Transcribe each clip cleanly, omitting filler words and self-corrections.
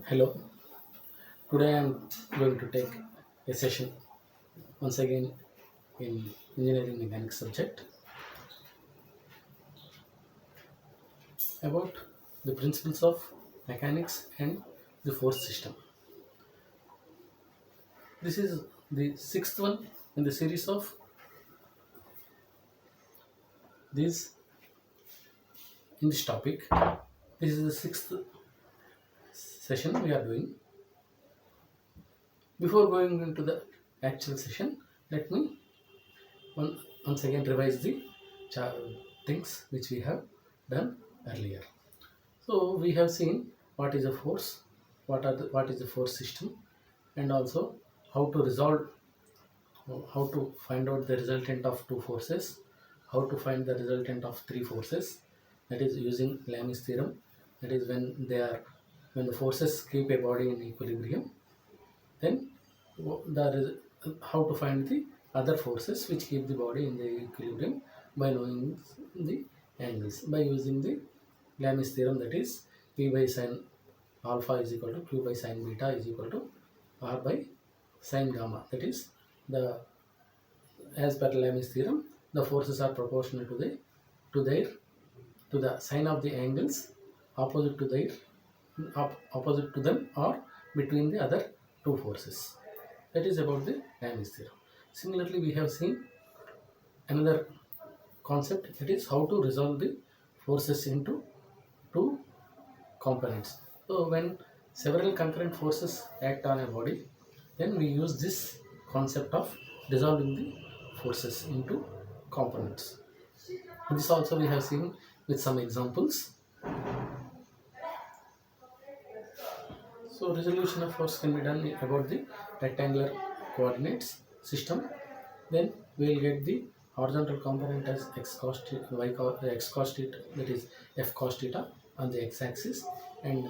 Hello, today I am going to take a session once again in engineering mechanics subject about the principles of mechanics and the force system. This is the sixth one in the series of these in this topic. This is the sixth session we are doing. Before going into the actual session, let me once again revise the cha- things which we have done earlier. So we have seen what is a force, what is the force system, and also how to resolve, how to find out the resultant of two forces, how to find the resultant of three forces. That is using Lami's theorem. That is when the forces keep a body in equilibrium. Then how to find the other forces which keep the body in the equilibrium by knowing the angles by using the Lami's theorem, that is P by sine alpha is equal to Q by sine beta is equal to R by sine gamma. That is the as per Lami's theorem, the forces are proportional to the sine of the angles opposite to their opposite to them or between the other two forces. That is about the Lami's theorem. Similarly, we have seen another concept, that is how to resolve the forces into two components. So when several concurrent forces act on a body, then we use this concept of dissolving the forces into components. This also we have seen with some examples. So resolution of force can be done about the rectangular coordinates system. Then we will get the horizontal component as x cos theta, x cos theta, that is f cos theta on the x-axis, and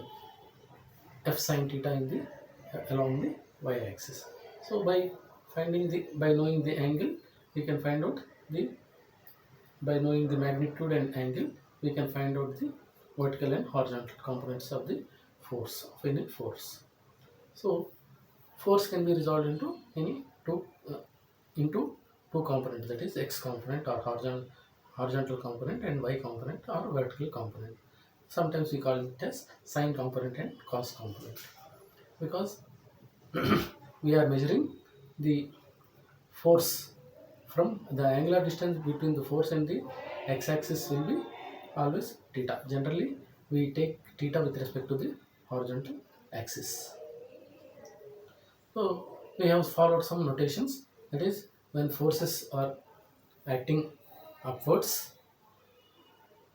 f sin theta in the along the y-axis. So by knowing the angle, we can find out the by knowing the magnitude and angle, we can find out the vertical and horizontal components of the force of any force. So force can be resolved into any into two components, that is x component or horizontal component and y component or vertical component. Sometimes we call it as sine component and cos component, because we are measuring the force from the angular distance between the force and the x-axis will be always theta. Generally, we take theta with respect to the horizontal axis. So we have followed some notations. That is, when forces are acting upwards,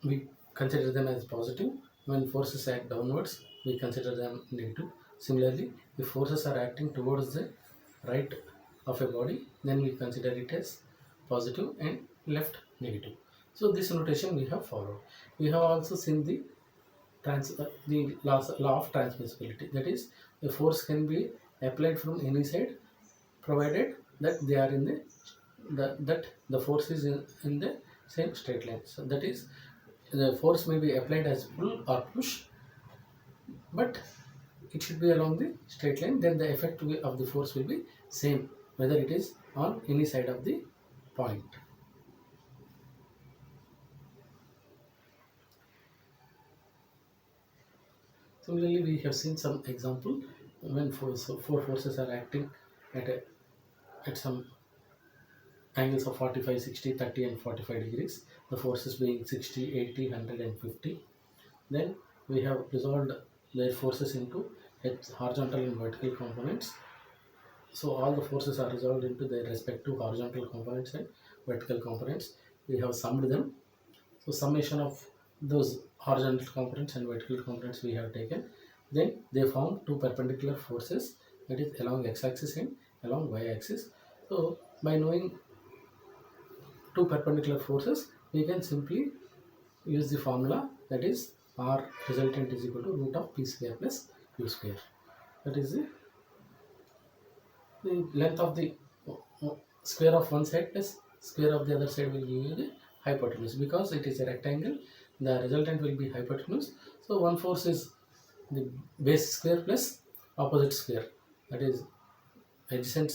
we consider them as positive. When forces act downwards, we consider them negative. Similarly, if forces are acting towards the right of a body, then we consider it as positive, and left negative. So this notation we have followed. We have also seen the law of transmissibility. That is, a force can be applied from any side, provided that they are in that the force is in the same straight line. So that is, the force may be applied as pull or push, but it should be along the straight line. Then the effect of the force will be same whether it is on any side of the point. Similarly, we have seen some example when four forces are acting at at some angles of 45, 60, 30, and 45 degrees. The forces being 60, 80, 100, and 50. Then we have resolved their forces into horizontal and vertical components. So all the forces are resolved into their respective horizontal components and vertical components. We have summed them. So summation of those horizontal components and vertical components we have taken. Then they form two perpendicular forces, that is along x-axis and along y-axis. So by knowing two perpendicular forces, we can simply use the formula, that is R resultant is equal to root of p square plus q square. That is the length of the square of one side plus square of the other side will give you the hypotenuse. Because it is a rectangle, the resultant will be hypotenuse. So one force is the base square plus opposite square, that is adjacent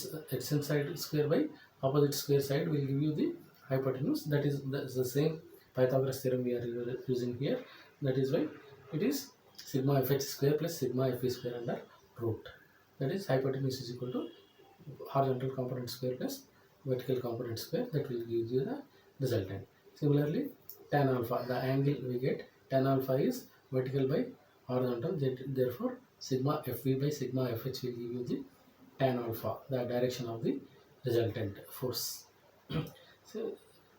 side square by opposite square side will give you the hypotenuse. That's the same Pythagoras theorem we are using here. That is why it is sigma fh square plus sigma fe square under root. That is hypotenuse is equal to horizontal component square plus vertical component square. That will give you the resultant. Similarly, tan alpha, the angle we get tan alpha is vertical by horizontal. Therefore, sigma fv by sigma fh will give you the tan alpha, the direction of the resultant force. So,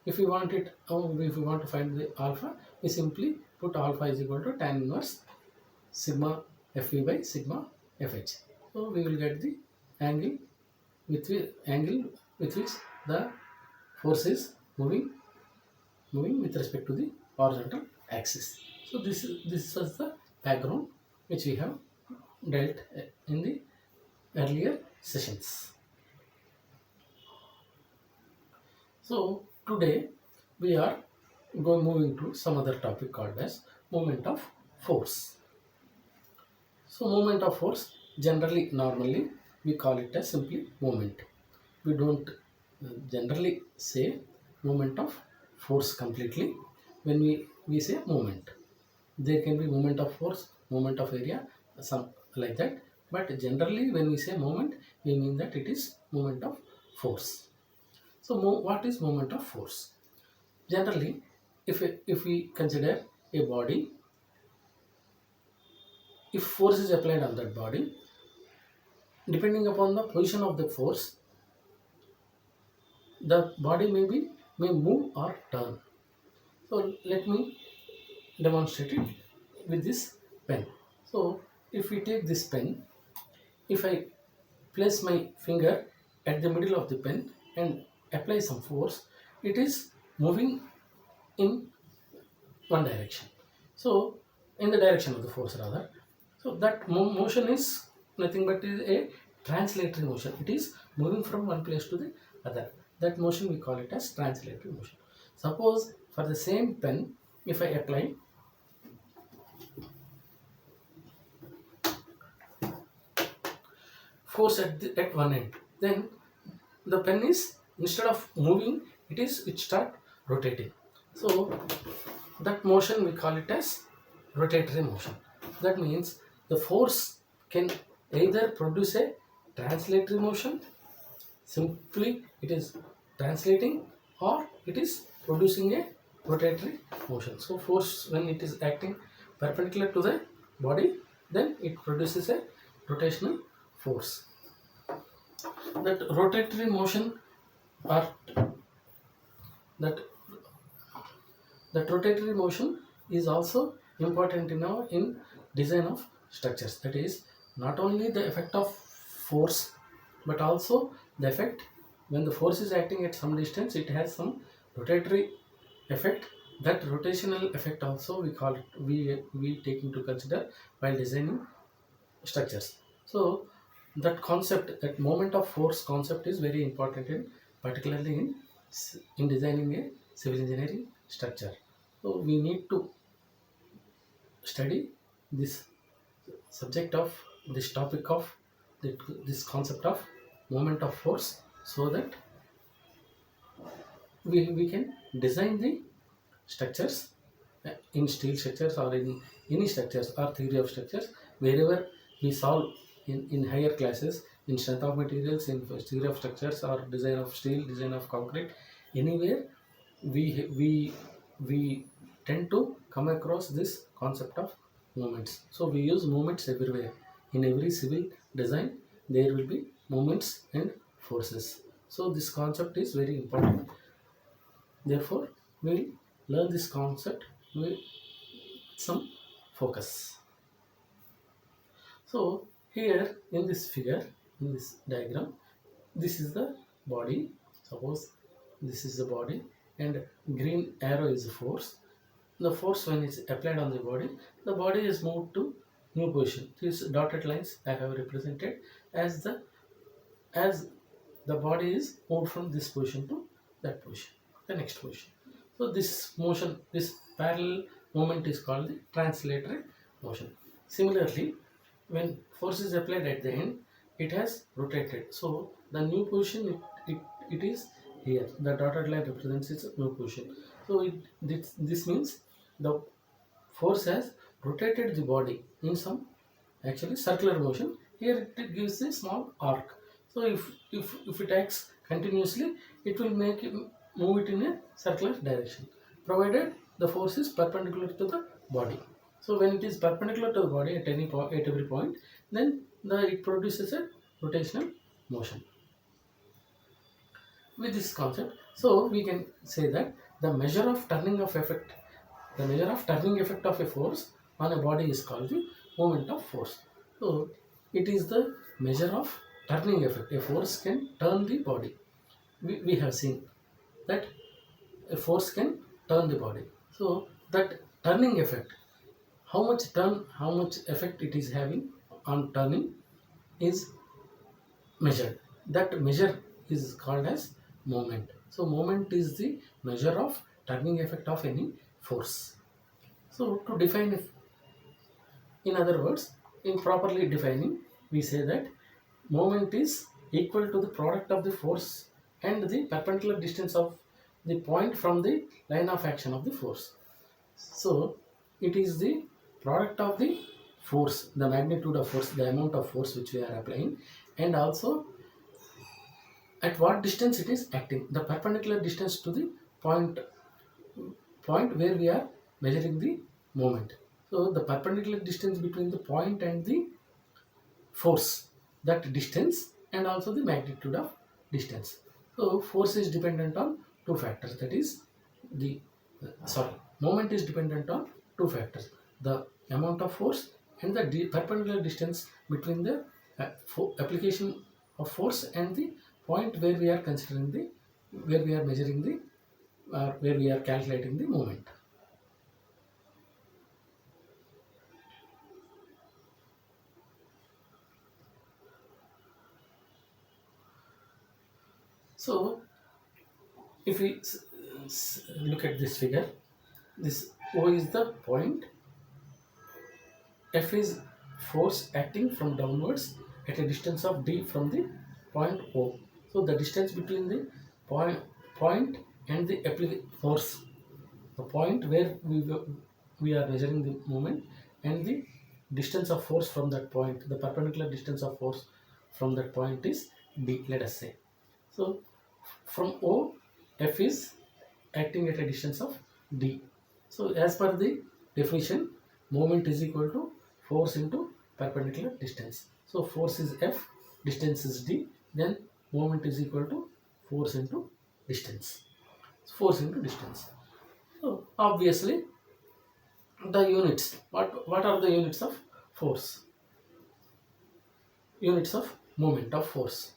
if we want to find the alpha, we simply put alpha is equal to tan inverse sigma fv by sigma fh. So, we will get the angle with which the force is moving with respect to the horizontal axis. So, this was the background which we have dealt in the earlier sessions. So today we are moving to some other topic called as moment of force. So moment of force, normally we call it as simply moment. We don't generally say moment of force completely. When we say moment, there can be moment of force, moment of area, some like that. But generally when we say moment, we mean that it is moment of force. So what is moment of force? Generally, if we consider a body, if force is applied on that body, depending upon the position of the force, the body may move or turn. So let me demonstrate it with this pen. So if we take this pen, if I place my finger at the middle of the pen and apply some force, it is moving in one direction. So in the direction of the force rather. So that motion is nothing but is a translatory motion. It is moving from one place to the other. That motion we call it as translatory motion. Suppose for the same pen, if I apply force at one end, then the pen is, instead of moving, it start rotating. So that motion we call it as rotatory motion. That means the force can either produce a translatory motion, simply it is translating, or it is producing a rotatory motion. So force, when it is acting perpendicular to the body, then it produces a rotational force. That rotatory motion or that rotatory motion is also important in design of structures. That is, not only the effect of force, but also the effect when the force is acting at some distance, it has some rotatory effect. That rotational effect also we call it, we take into consider while designing structures. So that concept, that moment of force concept is very important particularly in designing a civil engineering structure. So we need to study this subject of this topic of this concept of moment of force, so that we can design the structures in steel structures or in any structures or theory of structures, wherever we solve in higher classes, in strength of materials, in theory of structures or design of steel, design of concrete, anywhere we tend to come across this concept of moments. So we use moments everywhere. In every civil design there will be moments and forces. So this concept is very important. Therefore we'll learn this concept with some focus. So here in this figure, in this diagram, this is the body. Suppose this is the body and green arrow is the force. The force, when it's applied on the body is moved to new position. These dotted lines I have represented as the body is moved from this position to that position, the next position. So this motion, this parallel movement is called the translatory motion. Similarly, when force is applied at the end, it has rotated. So the new position it is here. The dotted line represents its new position. So this means the force has rotated the body in some actually circular motion. Here it gives a small arc. So if it acts continuously, it will make it move it in a circular direction, provided the force is perpendicular to the body. So when it is perpendicular to the body at any point, at every point, then it produces a rotational motion. With this concept, so we can say that the measure of turning of effect, the measure of turning effect of a force on a body is called the moment of force. So it is the measure of turning effect. A force can turn the body. We have seen that a force can turn the body. So that turning effect, how much effect it is having on turning is measured. That measure is called as moment. So moment is the measure of turning effect of any force. So to define, if in other words, in properly defining, we say that moment is equal to the product of the force and the perpendicular distance of the point from the line of action of the force. So it is the product of the force, the magnitude of force, the amount of force which we are applying, and also at what distance it is acting, the perpendicular distance to the point where we are measuring the moment. So the perpendicular distance between the point and the force, that distance, and also the magnitude of distance. So force is dependent on two factors, that is the moment is dependent on two factors, the amount of force and the perpendicular distance between the application of force and the point where we are considering the, where we are measuring the, where we are calculating the moment. So if we look at this figure, this O is the point, F is force acting from downwards at a distance of D from the point O. So the distance between the point and the force, the point where we are measuring the moment, and the distance of force from that point, the perpendicular distance of force from that point is D, let us say. So from O, F is acting at a distance of D. So as per the definition, moment is equal to force into perpendicular distance. So force is F, distance is D, then moment is equal to force into distance. Force into distance. So obviously the units, what are the units of force? Units of moment of force.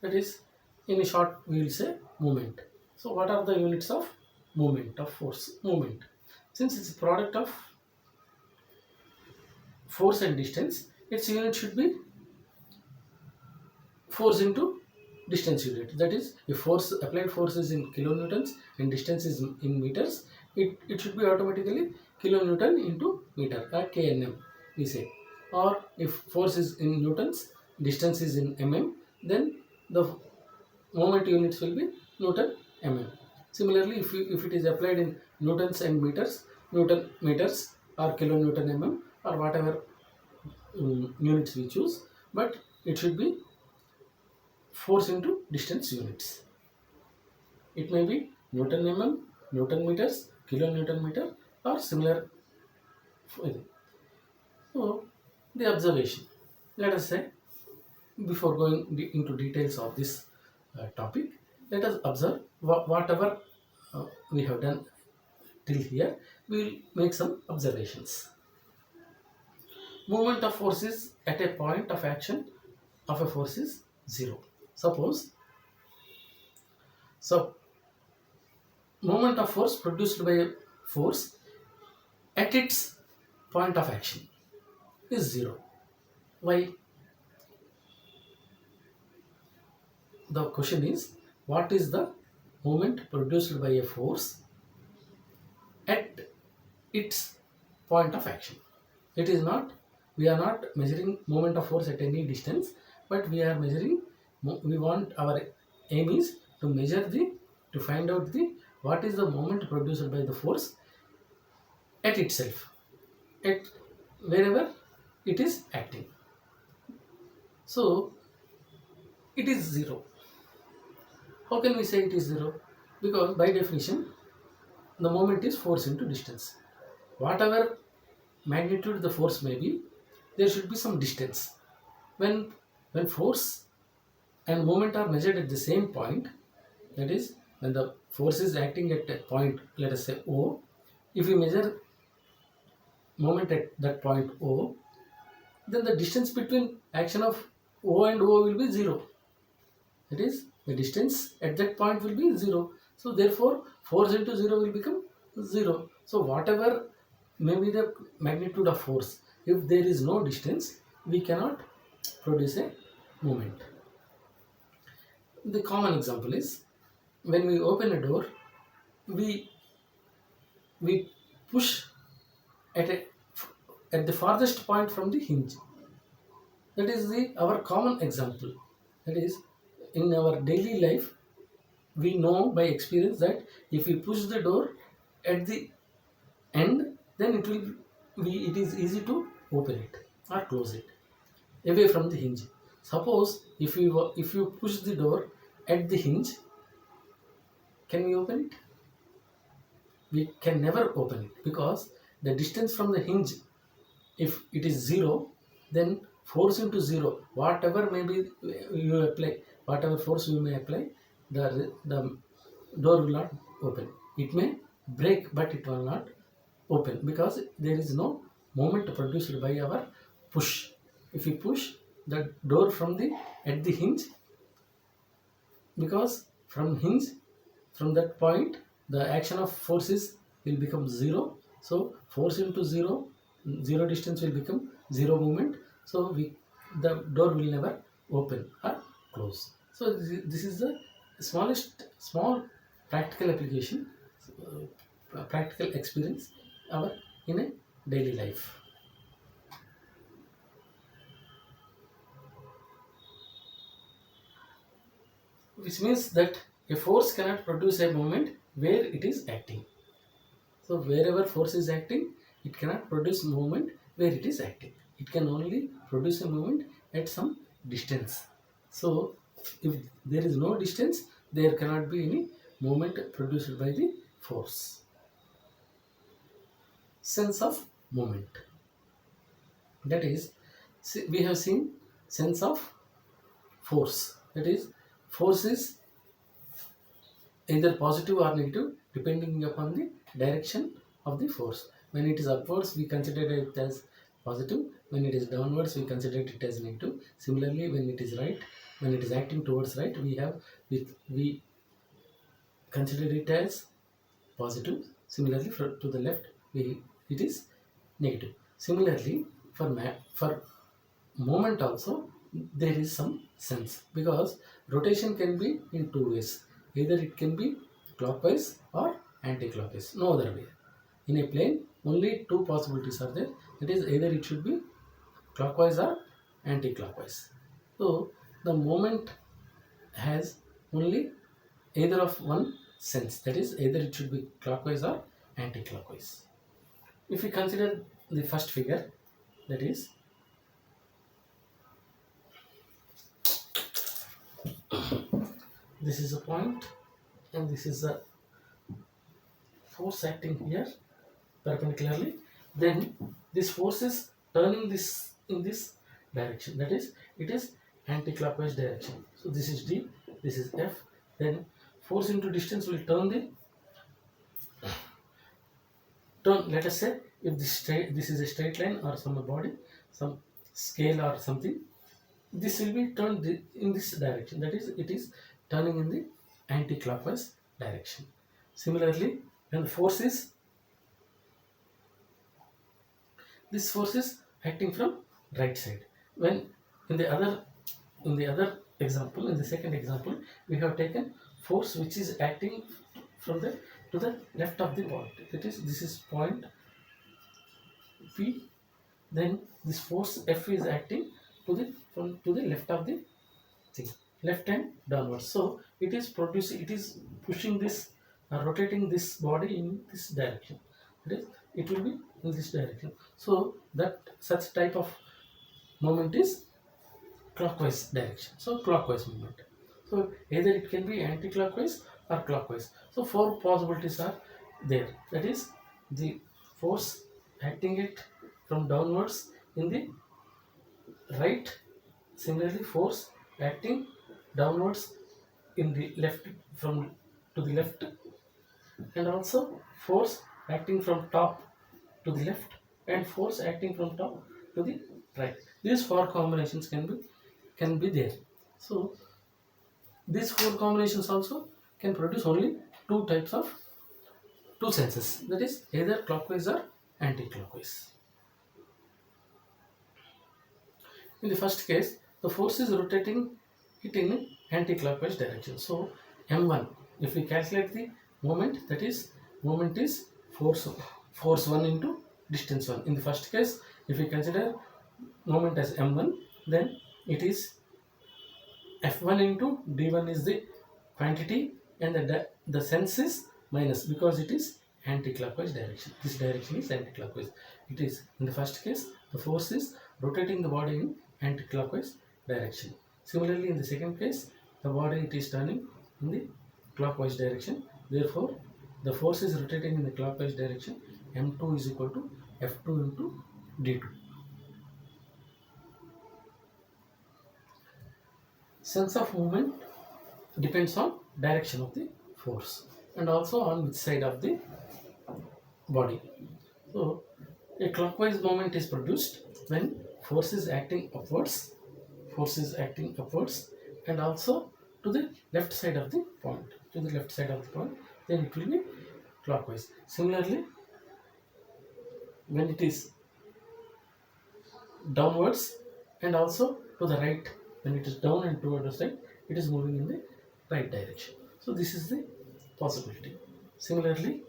That is, in short we will say moment. So what are the units of moment of force? Moment. Since it's a product of force and distance, its unit should be force into distance unit. That is, if force, applied force is in kilonewtons and distance is in meters, it should be automatically kilonewton into meter, or kNm we say. Or if force is in newtons, distance is in mm, then the moment units will be Newton mm. Similarly, if it is applied in newtons and meters, Newton meters or kilonewton mm, or whatever units we choose, but it should be force into distance units. It may be Newton mm, Newton meters, kilonewton meter, or similar. So the observation. Let us say, before going into details of this topic, let us observe whatever we have done till here. We will make some observations. Movement of forces at a point of action of a force is 0. Suppose, so movement of force produced by a force at its point of action is 0. Why? The question is, what is the moment produced by a force at its point of action? It is not we are not measuring moment of force at any distance, but we are measuring, we want, our aim is to measure the, to find out the what is the moment produced by the force at itself, at wherever it is acting. So it is zero. How can we say it is zero? Because by definition, the moment is force into distance. Whatever magnitude the force may be, there should be some distance. When force and moment are measured at the same point, that is, when the force is acting at a point, let us say O, if we measure moment at that point O, then the distance between action of O and O will be zero. That is, the distance at that point will be zero. So therefore, force into zero will become zero. So whatever may be the magnitude of force, if there is no distance, we cannot produce a moment. The common example is, when we open a door, we push at a, at the farthest point from the hinge. That is the our common example. That is, in our daily life, we know by experience that if we push the door at the end, then it is easy to open it or close it away from the hinge. Suppose if you push the door at the hinge, can we open it? We can never open it, because the distance from the hinge, if it is zero, then force into zero, whatever may be you apply, whatever force you may apply, the door will not open. It may break, but it will not open, because there is no moment produced by our push. If we push the door from the at the hinge, because from hinge, from that point, the action of forces will become zero. So force into zero, zero distance will become zero movement. So the door will never open or close. So this is the small practical application, practical experience our in a daily life. Which means that a force cannot produce a moment where it is acting. So wherever force is acting, it cannot produce movement where it is acting. It can only produce a movement at some distance. So if there is no distance, there cannot be any movement produced by the force. Sense of moment. That is, we have seen sense of force. That is, force is either positive or negative depending upon the direction of the force. When it is upwards, we consider it as positive. When it is downwards, we consider it as negative. Similarly, when it is right, when it is acting towards right, we consider it as positive. Similarly, to the left, it is negative. Similarly, for moment also, there is some sense, because rotation can be in two ways. Either it can be clockwise or anti-clockwise, no other way. In a plane, only two possibilities are there. It is either it should be clockwise or anti-clockwise. So the moment has only either of one sense, that is, either it should be clockwise or anti-clockwise. If we consider the first figure, that is, this is a point and this is a force acting here perpendicularly. Then this force is turning this in this direction, that is, it is anti-clockwise direction. So this is D, this is F. Then force into distance will turn, let us say, if this is a straight line or some body, some scale or something, this will be turned in this direction, that is, it is turning in the anti-clockwise direction. Similarly, when the force is, this force is acting from right side. When in the other example, in the second example, we have taken force which is acting from the to the left of the point. That is, this is point P then this force F is acting to the left of the thing, left and downwards. So it is producing, it is pushing this, rotating this body in this direction. It will be in this direction. So that such type of moment is clockwise direction. So clockwise movement. So either it can be anti-clockwise or clockwise. So four possibilities are there. That is the force acting it from downwards in the right. Similarly, force acting downwards in the left, from to the left, and also force acting from top to the left, and force acting from top to the right. These four combinations can be there. So these four combinations also can produce only two types of two senses, that is either clockwise or anti-clockwise. In the first case, the force is rotating it in anti-clockwise direction. So m1, if we calculate the moment, that is moment is force 1 into distance 1. In the first case, if we consider moment as m1, then it is f1 into d1 is the quantity, and the sense is minus because it is anti-clockwise direction. This direction is anti-clockwise. It is, in the first case, the force is rotating the body in anti-clockwise direction. Similarly, in the second case, the body it is turning in the clockwise direction. Therefore, the force is rotating in the clockwise direction. m2 is equal to f2 into d2. Sense of movement depends on direction of the force and also on which side of the body. So a clockwise moment is produced when force is acting upwards, and also to the left side of the point, then it will be clockwise. Similarly, when it is downwards and also to the right, when it is down and toward the side, it is moving in the right direction. So this is the possibility. Similarly,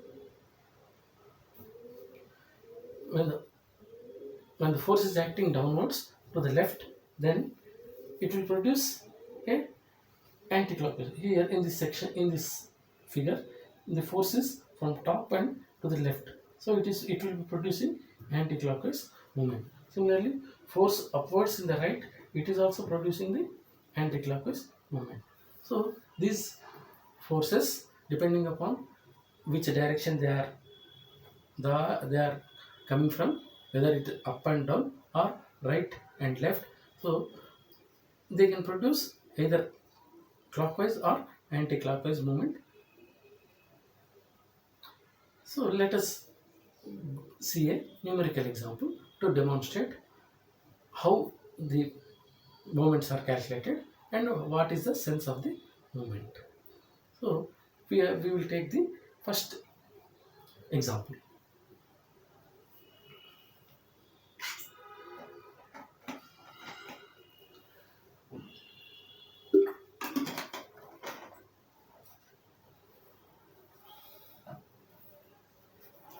when the force is acting downwards to the left, then it will produce a anti-clockwise. Here in this section, in this figure, the force is from top and to the left, so it will be producing anti-clockwise movement. Similarly, force upwards in the right, it is also producing the anti-clockwise movement. So these forces, depending upon which direction they are coming from, whether it is up and down or right and left, so they can produce either clockwise or anti-clockwise movement. So let us see a numerical example to demonstrate how the movements are calculated and what is the sense of the movement. So we will take the first example.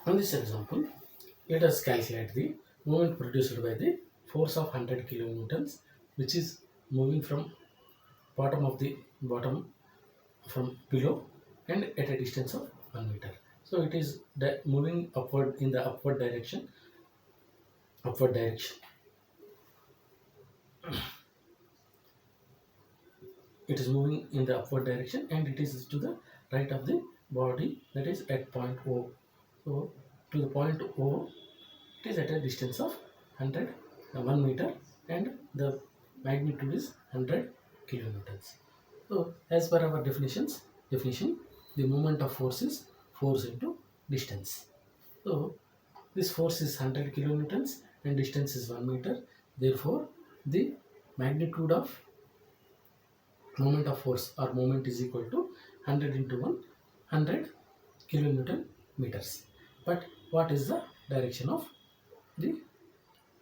On this example, let us calculate the movement produced by the force of 100 kilonewtons, which is moving from bottom from below and at a distance of 1 meter. So it is moving upward in the upward direction. It is moving in the upward direction and it is to the right of the body, that is at point O. So to the point O, it is at a distance of 1 meter and the magnitude is 100 kilonewtons. So as per our definition, the moment of force is force into distance. So this force is 100 kilonewtons and distance is 1 meter. Therefore, the magnitude of moment of force or moment is equal to 100 into 100 kilonewton meters. But what is the direction of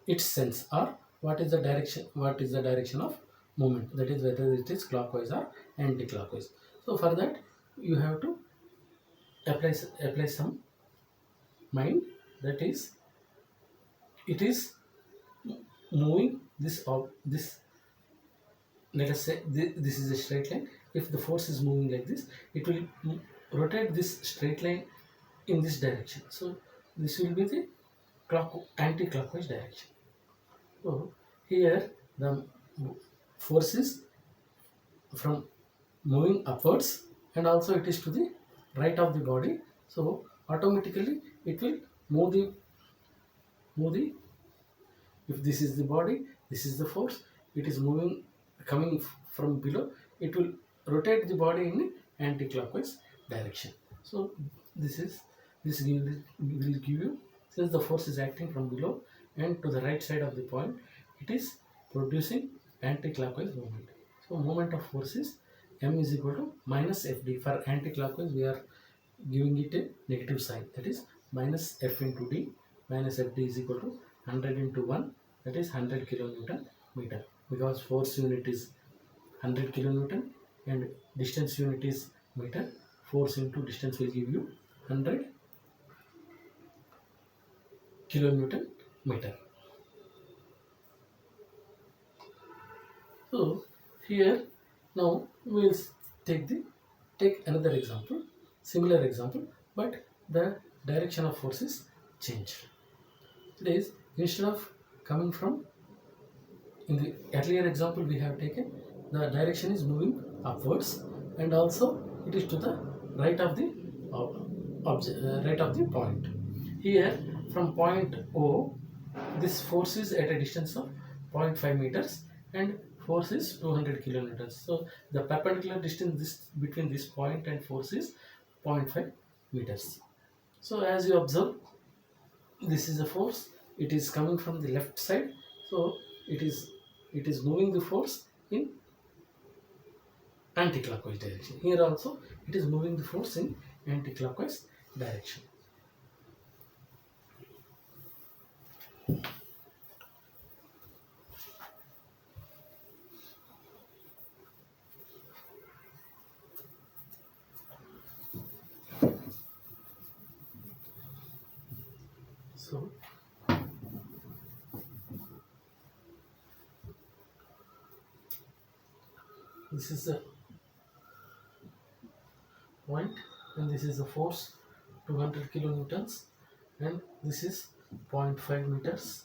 its sense, or what is the direction of movement, that is whether it is clockwise or anti-clockwise. So for that you have to apply some mind, that is it is moving this, let us say this is a straight line. If the force is moving like this, it will rotate this straight line in this direction. So this will be the anti-clockwise direction. So here the force is from moving upwards, and also it is to the right of the body. So automatically it will move the, if this is the body, this is the force, it is moving, coming from below, it will rotate the body in anti-clockwise direction. So this will give you, since the force is acting from below and to the right side of the point, it is producing anti-clockwise movement. So moment of force is m is equal to minus fd. For anti-clockwise we are giving it a negative sign, that is minus f into d. Minus fd is equal to 100 into 1, that is 100 kilonewton meter, because force unit is 100 kilonewton and distance unit is meter. Force into distance will give you 100 kilonewton meter. So here now we will take another example, similar example, but the direction of force is changed. It is, instead of coming from, in the earlier example we have taken, the direction is moving upwards, and also it is to the right of the right of the point. Here from point O, this force is at a distance of 0.5 meters and force is 200 kilonewtons. So the perpendicular distance between this point and force is 0.5 meters. So as you observe, this is a force, it is coming from the left side, so it is moving the force in anti-clockwise direction. Here also it is moving the force in anti-clockwise direction. So this is the point and this is the force 200 kilonewtons, and this is 0.5 meters,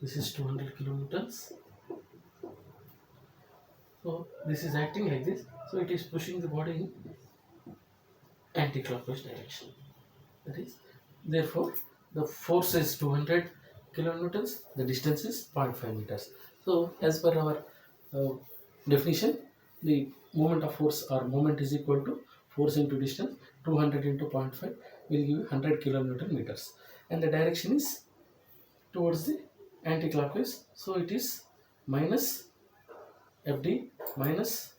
this is 200 kilonewtons. So this is acting like this, so it is pushing the body in anti-clockwise direction. That is, therefore the force is 200 kilonewtons, the distance is 0.5 meters. So as per our definition, the moment of force or moment is equal to force into distance, 200 into 0.5 will give 100 kilonewton meters, and the direction is towards the anti-clockwise. So it is minus fd minus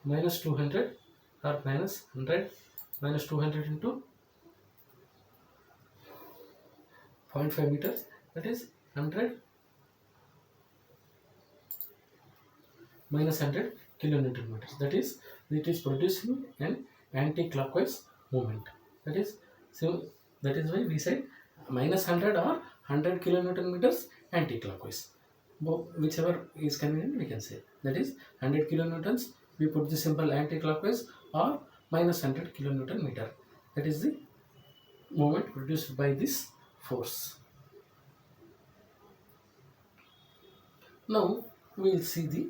minus 200 or minus 100 minus 200 into 0.5 meters, that is 100 minus 100 kilonewton meters. That is, it is producing an anti-clockwise movement. That is, so that is why we said minus 100 or 100 kilonewton meters anti-clockwise. Whichever is convenient we can say. That is 100 kilonewtons, we put the symbol anti-clockwise, or minus 100 kilonewton meter. That is the moment produced by this force. Now we will see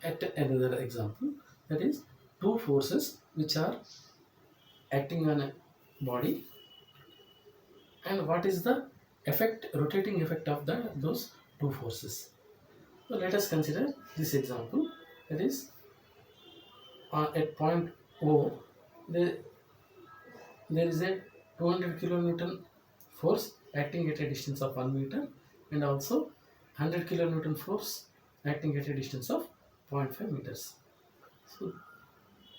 at another example, that is two forces which are acting on a body, and what is the rotating effect of those two forces. So let us consider this example, that is at point O, there is a 200 kilonewton force acting at a distance of 1 meter, and also 100 kilonewton force acting at a distance of 0.5 meters. So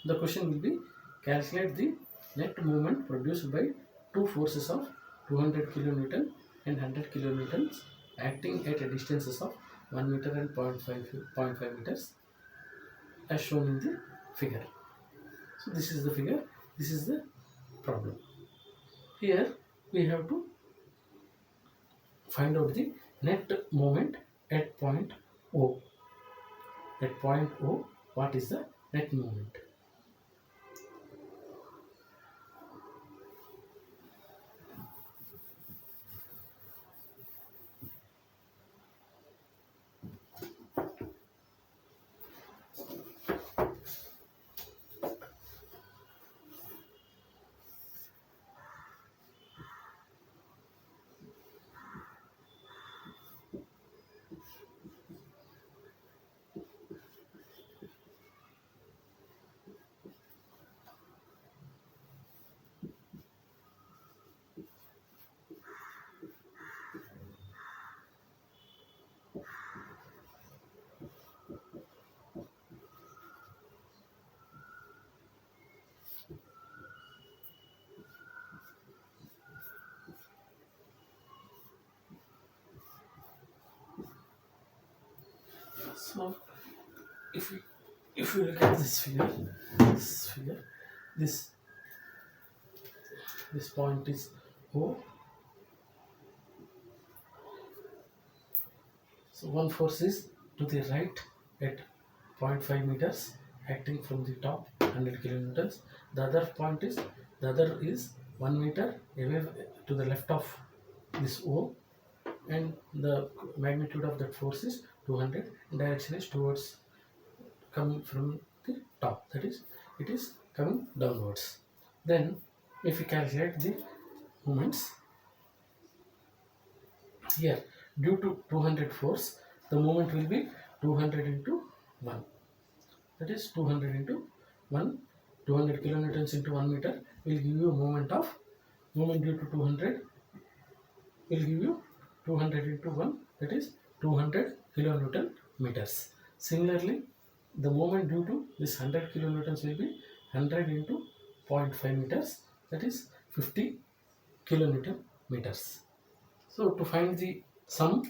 the question will be, calculate the net movement produced by two forces of 200 kilonewton and 100 kilonewtons acting at a distances of 1 meter and point 0.5 meters as shown in the figure. So this is the figure, this is the problem. Here we have to find out the net moment at point O. At point O, what is the net moment? So if you look at this figure, this point is O. So one force is to the right at 0.5 meters acting from the top 100 kilonewtons. The other is 1 meter away to the left of this O, and the magnitude of that force is 200. Direction is towards coming from the top, that is it is coming downwards. Then if we calculate the moments here, due to 200 force, the moment will be 200 into 1, that is 200 into 1. 200 kilonewtons into 1 meter will give you a moment due to 200 will give you 200 into 1, that is 200 kilonewton meters. Similarly, the moment due to this 100 kilonewtons will be 100 into 0.5 meters, that is 50 kilonewton meters. So to find the sum,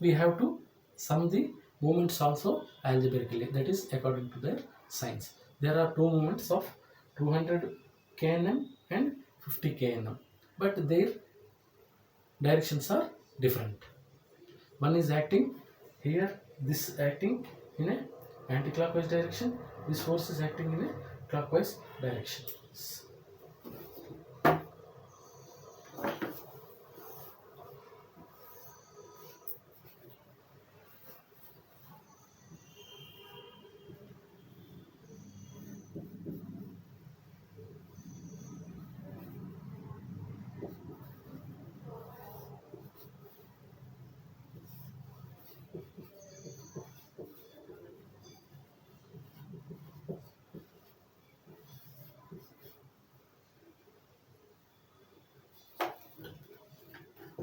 we have to sum the moments also algebraically, that is according to their signs. There are two moments of 200 kNm and 50 kNm, but their directions are different. One is acting here, this acting in a anti-clockwise direction, this force is acting in a clockwise direction.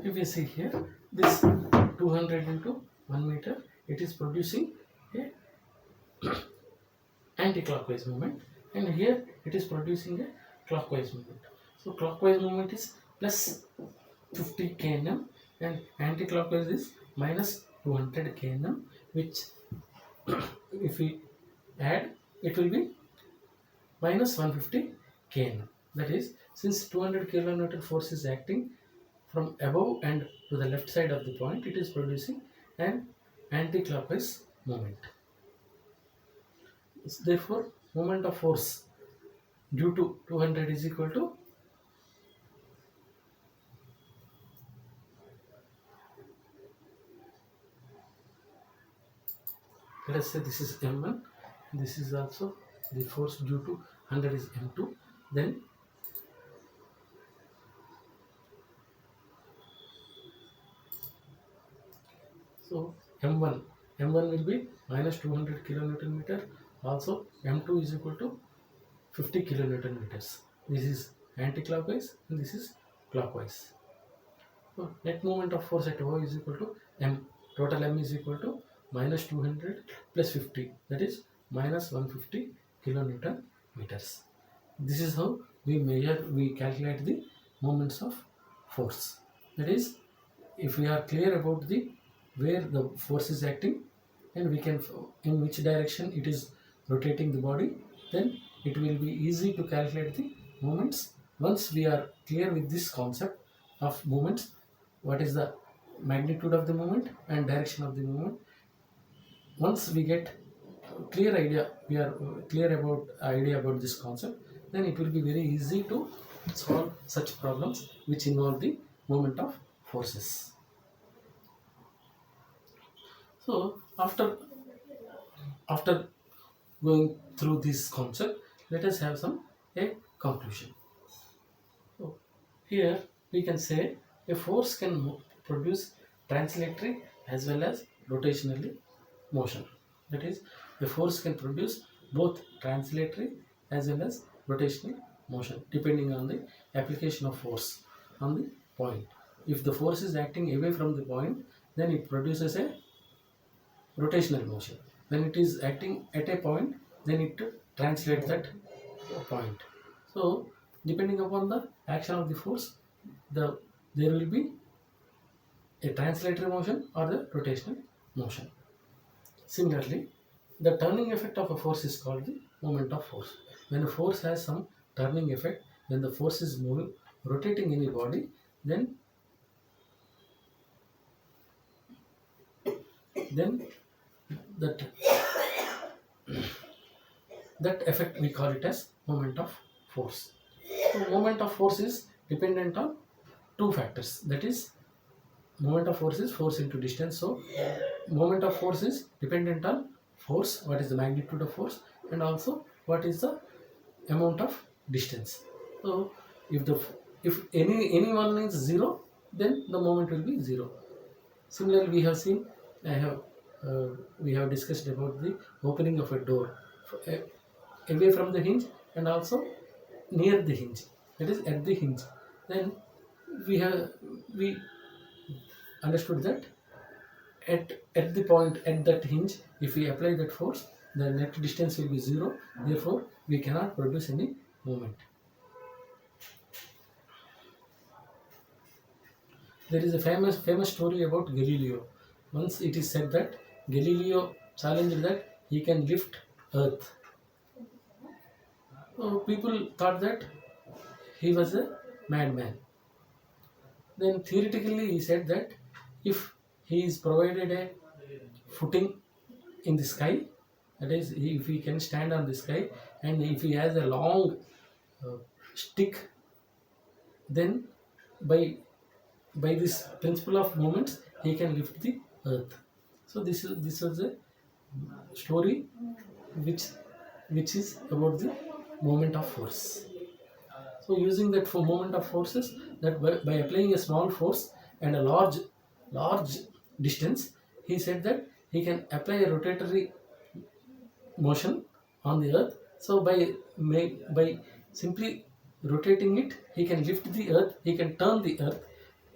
If you see here, this 200 into 1 meter, it is producing a anti-clockwise movement, and here it is producing a clockwise movement. So clockwise movement is plus 50 kNm and anti-clockwise is minus 200 kNm, which if we add, it will be minus 150 kN. That is, since 200 kilonewton force is acting from above and to the left side of the point, it is producing an anti-clockwise movement. Therefore, moment of force due to 200 is equal to let us say this is m1, this is also the force due to 100 is m2. Then so m1 will be minus 200 kilonewton meter, also m2 is equal to 50 kilonewton meters. This is anti-clockwise and this is clockwise. So net moment of force at O is equal to m. Total m is equal to minus 200 plus 50, that is minus 150 kilonewton meters. This is how we calculate the moments of force. That is, if we are clear about the where the force is acting, and we can in which direction it is rotating the body. Then it will be easy to calculate the moments. Once we are clear with this concept of moments, what is the magnitude of the moment and direction of the moment, once we get clear idea, we are clear about idea about this concept, then it will be very easy to solve such problems which involve the movement of forces. So after going through this concept, let us have some a conclusion. So here we can say a force can produce translatory as well as rotationally motion. That is, a force can produce both translatory as well as rotational motion depending on the application of force on the point. If the force is acting away from the point, then it produces a rotational motion. When it is acting at a point, then it translates that point. So depending upon the action of the force, there will be a translatory motion or the rotational motion. Similarly, the turning effect of a force is called the moment of force. When a force has some turning effect, when the force is moving, rotating in a body, then that that effect we call it as moment of force. So moment of force is dependent on two factors. That is, moment of force is force into distance. So moment of force is dependent on force, what is the magnitude of force, and also what is the amount of distance. So if anyone is zero, then the moment will be zero. Similarly, we have seen, I have we have discussed about the opening of a door away from the hinge and also near the hinge, that is at the hinge. Then we understood that at the point at that hinge, if we apply that force, the net distance will be zero, therefore we cannot produce any moment. There is a famous story about Galileo. Once it is said that Galileo challenged that he can lift earth. So people thought that he was a madman. Then theoretically he said that if he is provided a footing in the sky, that is, if he can stand on the sky, and if he has a long stick, then by this principle of moments he can lift the earth. So this was a story which is about the moment of force. So using that for moment of forces, that by applying a small force and a large distance, he said that he can apply a rotatory motion on the earth. So by simply rotating it, he can lift the earth, he can turn the earth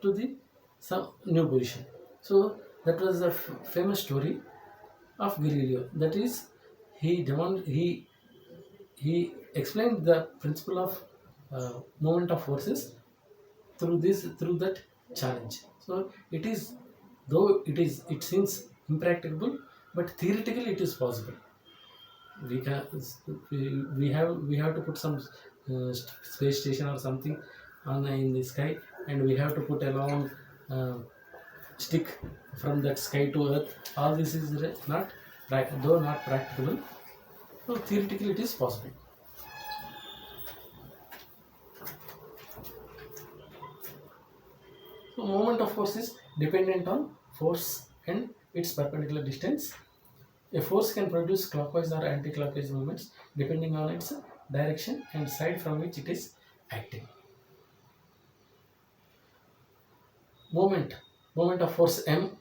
to the some new position. So that was the famous story of Galileo. That is, he explained the principle of moment of forces through that challenge. So it is, though it seems impracticable, but theoretically it is possible. We can we have to put some space station or something on in the sky, and we have to put a long stick from that sky to earth. All this is not though not practicable, so theoretically it is possible. So moment of force is dependent on force and its perpendicular distance. A force can produce clockwise or anti-clockwise movements depending on its direction and side from which it is acting. Moment of force M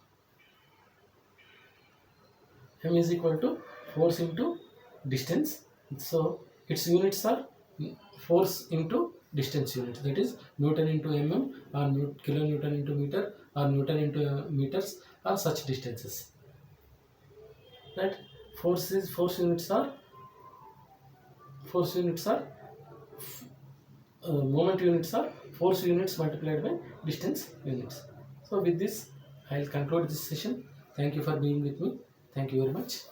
is equal to force into distance. So its units are force into distance units, that is Newton into mm or kilonewton into meter or Newton into meters or such distances. That force units are moment units are force units multiplied by distance units. So with this I'll conclude this session. Thank you for being with me. Thank you very much.